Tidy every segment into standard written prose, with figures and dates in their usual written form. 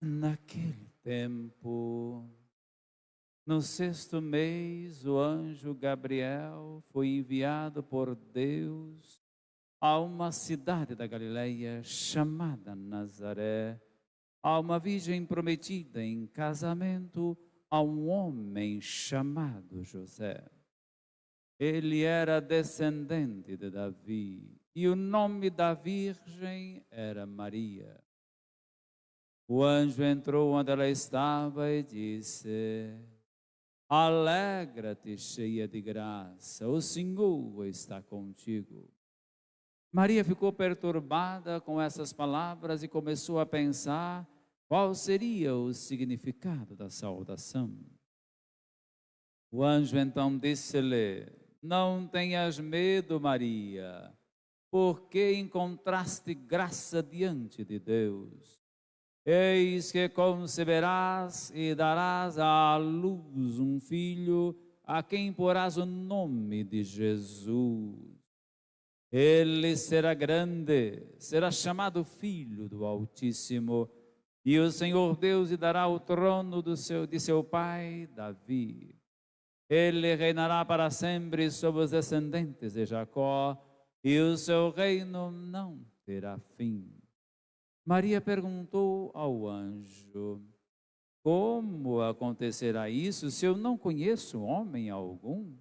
Naquele tempo, no 6º mês, o anjo Gabriel foi enviado por Deus a uma cidade da Galileia chamada Nazaré, a uma virgem prometida em casamento a um homem chamado José. Ele era descendente de Davi e o nome da virgem era Maria. O anjo entrou onde ela estava e disse: Alegra-te, cheia de graça, o Senhor está contigo. Maria ficou perturbada com essas palavras e começou a pensar qual seria o significado da saudação. O anjo então disse-lhe: Não tenhas medo, Maria, porque encontraste graça diante de Deus. Eis que conceberás e darás à luz um filho, a quem porás o nome de Jesus. Ele será grande, será chamado Filho do Altíssimo, e o Senhor Deus lhe dará o trono de seu pai, Davi. Ele reinará para sempre sobre os descendentes de Jacó, e o seu reino não terá fim. Maria perguntou ao anjo: Como acontecerá isso se eu não conheço homem algum?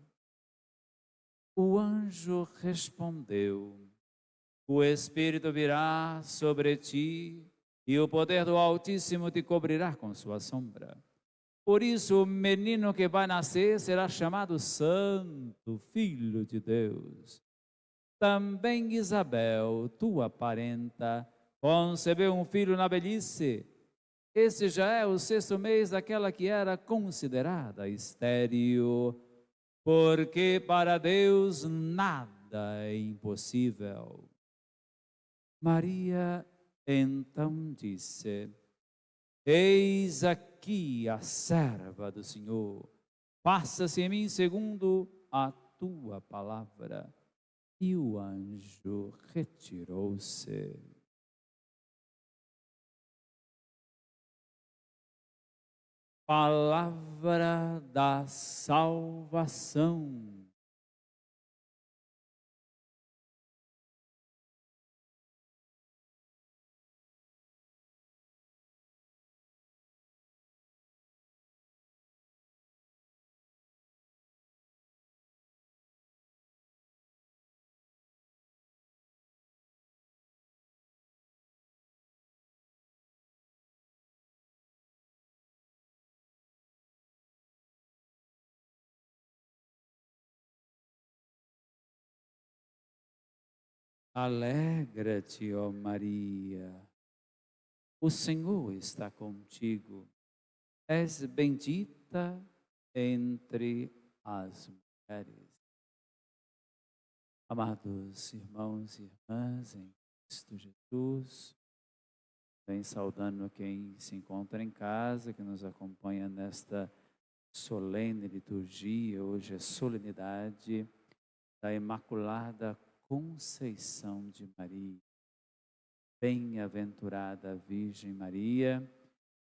O anjo respondeu: O Espírito virá sobre ti e o poder do Altíssimo te cobrirá com sua sombra. Por isso, o menino que vai nascer será chamado Santo, Filho de Deus. Também Isabel, tua parenta, concebeu um filho na velhice. Esse já é o 6º mês daquela que era considerada estéril, porque para Deus nada é impossível. Maria então disse: Eis aqui a serva do Senhor, faça-se em mim segundo a tua palavra. E o anjo retirou-se. Palavra da salvação. Alegra-te, ó Maria, o Senhor está contigo. És bendita entre as mulheres. Amados irmãos e irmãs em Cristo Jesus, vem saudando quem se encontra em casa, que nos acompanha nesta solene liturgia. Hoje é solenidade da Imaculada Conceição de Maria. Bem-aventurada Virgem Maria,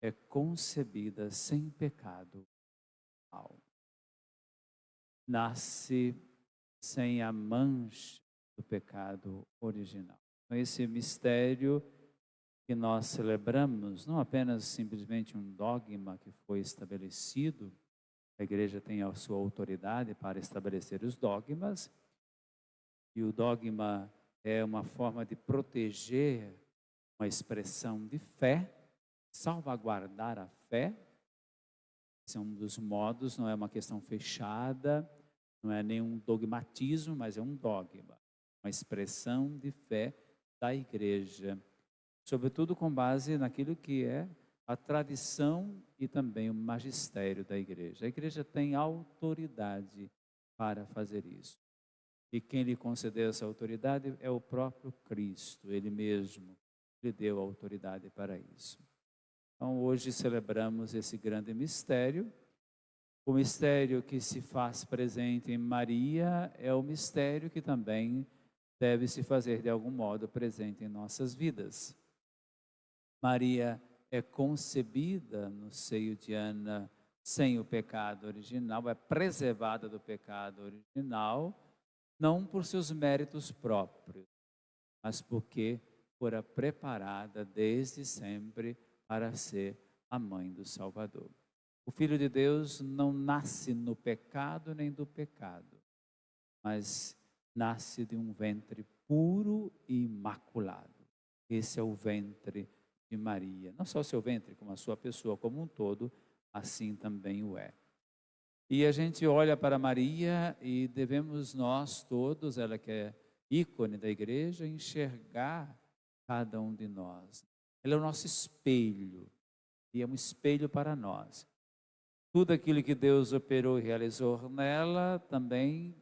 é concebida sem pecado mortal. Nasce sem a mancha do pecado original. Então, esse mistério que nós celebramos, não apenas simplesmente um dogma que foi estabelecido, a igreja tem a sua autoridade para estabelecer os dogmas, e o dogma é uma forma de proteger uma expressão de fé, salvaguardar a fé. Esse é um dos modos, não é uma questão fechada, não é nenhum dogmatismo, mas é um dogma, uma expressão de fé da igreja, sobretudo com base naquilo que é a tradição e também o magistério da igreja. A igreja tem autoridade para fazer isso. E quem lhe concedeu essa autoridade é o próprio Cristo, Ele mesmo lhe deu autoridade para isso. Então, hoje celebramos esse grande mistério. O mistério que se faz presente em Maria é o mistério que também deve se fazer de algum modo presente em nossas vidas. Maria é concebida no seio de Ana sem o pecado original, é preservada do pecado original, não por seus méritos próprios, mas porque fora preparada desde sempre para ser a mãe do Salvador. O Filho de Deus não nasce no pecado nem do pecado, mas nasce de um ventre puro e imaculado. Esse é o ventre de Maria. Não só o seu ventre, como a sua pessoa como um todo, assim também o é. E a gente olha para Maria e devemos nós todos, ela que é ícone da igreja, enxergar cada um de nós. Ela é o nosso espelho e é um espelho para nós. Tudo aquilo que Deus operou e realizou nela, também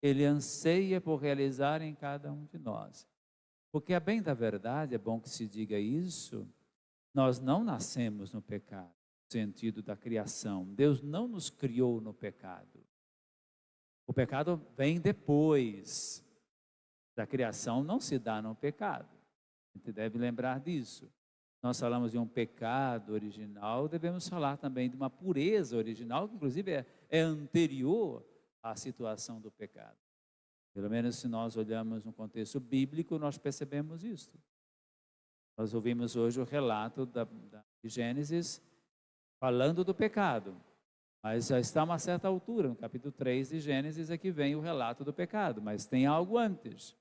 Ele anseia por realizar em cada um de nós. Porque a bem da verdade, é bom que se diga isso, nós não nascemos no pecado, no sentido da criação. Deus não nos criou no pecado. O pecado vem depois da criação, não se dá no pecado. A gente deve lembrar disso. Nós falamos de um pecado original, devemos falar também de uma pureza original, que inclusive é anterior à situação do pecado. Pelo menos se nós olhamos no contexto bíblico, nós percebemos isso. Nós ouvimos hoje o relato de Gênesis falando do pecado, mas já está a uma certa altura, no capítulo 3 de Gênesis é que vem o relato do pecado, mas tem algo antes.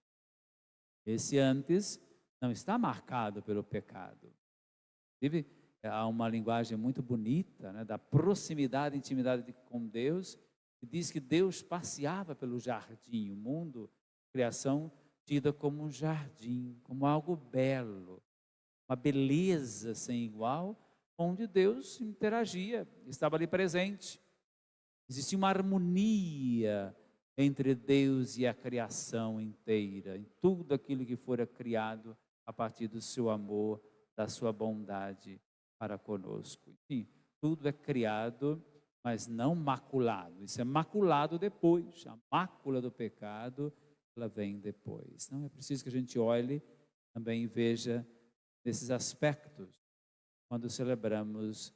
Esse antes não está marcado pelo pecado. Inclusive, há uma linguagem muito bonita, né, da proximidade e intimidade com Deus, que diz que Deus passeava pelo jardim, o mundo, a criação tida como um jardim, como algo belo, uma beleza sem igual, onde Deus interagia, estava ali presente. Existia uma harmonia entre Deus e a criação inteira, em tudo aquilo que fora criado a partir do seu amor, da sua bondade para conosco. Enfim, tudo é criado, mas não maculado. Isso é maculado depois. A mácula do pecado, ela vem depois. Não é preciso que a gente olhe também e veja nesses aspectos quando celebramos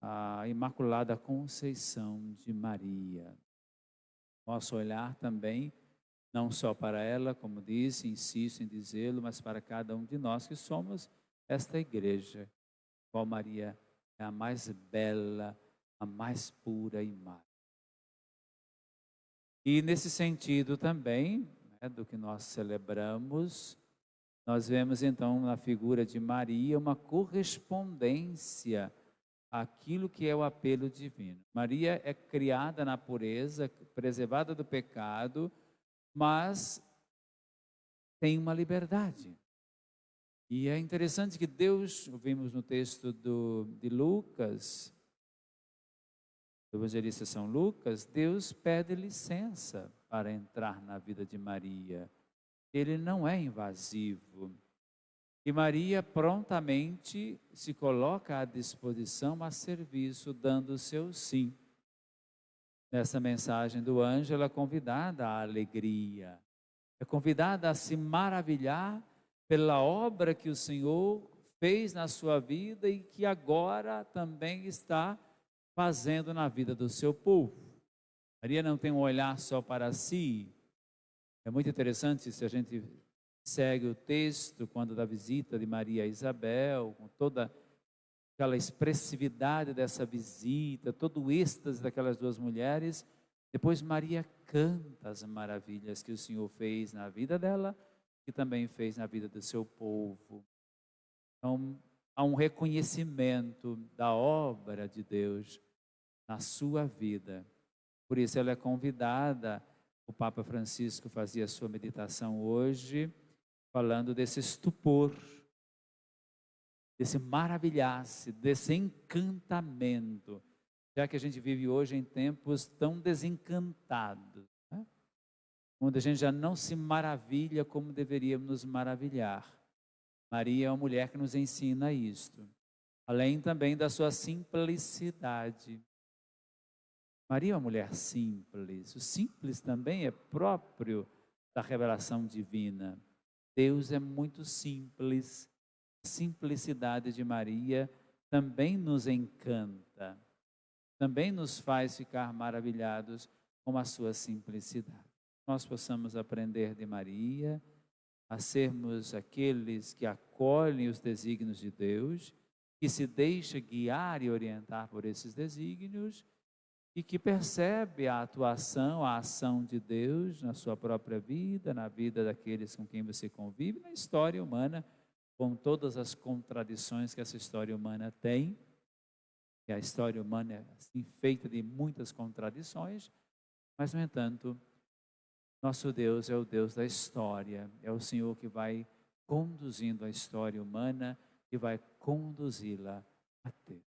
a Imaculada Conceição de Maria. Nosso olhar também, não só para ela, como disse, insisto em dizê-lo, mas para cada um de nós que somos esta igreja, qual Maria é a mais bela, a mais pura imagem. E nesse sentido também, né, do que nós celebramos, nós vemos então na figura de Maria uma correspondência àquilo que é o apelo divino. Maria é criada na pureza, preservada do pecado, mas tem uma liberdade. E é interessante que Deus, vimos no texto de Lucas, do evangelista São Lucas, Deus pede licença para entrar na vida de Maria. Ele não é invasivo. E Maria prontamente se coloca à disposição, a serviço, dando o seu sim. Nessa mensagem do anjo, ela é convidada à alegria, é convidada a se maravilhar pela obra que o Senhor fez na sua vida e que agora também está fazendo na vida do seu povo. Maria não tem um olhar só para si. É muito interessante se a gente segue o texto quando da visita de Maria a Isabel, com toda aquela expressividade dessa visita, todo o êxtase daquelas duas mulheres. Depois Maria canta as maravilhas que o Senhor fez na vida dela e também fez na vida do seu povo. Então, há um reconhecimento da obra de Deus na sua vida. Por isso ela é convidada. O Papa Francisco fazia a sua meditação hoje, falando desse estupor, desse maravilhar-se, desse encantamento, já que a gente vive hoje em tempos tão desencantados, né? Onde a gente já não se maravilha como deveríamos nos maravilhar. Maria é uma mulher que nos ensina isto, além também da sua simplicidade. Maria é uma mulher simples. O simples também é próprio da revelação divina. Deus é muito simples. A simplicidade de Maria também nos encanta, também nos faz ficar maravilhados com a sua simplicidade. Nós possamos aprender de Maria a sermos aqueles que acolhem os desígnios de Deus, que se deixa guiar e orientar por esses desígnios e que percebe a atuação, a ação de Deus na sua própria vida, na vida daqueles com quem você convive, na história humana, com todas as contradições que essa história humana tem. E a história humana é assim, feita de muitas contradições, mas, no entanto, nosso Deus é o Deus da história, é o Senhor que vai conduzindo a história humana e vai conduzi-la a Deus.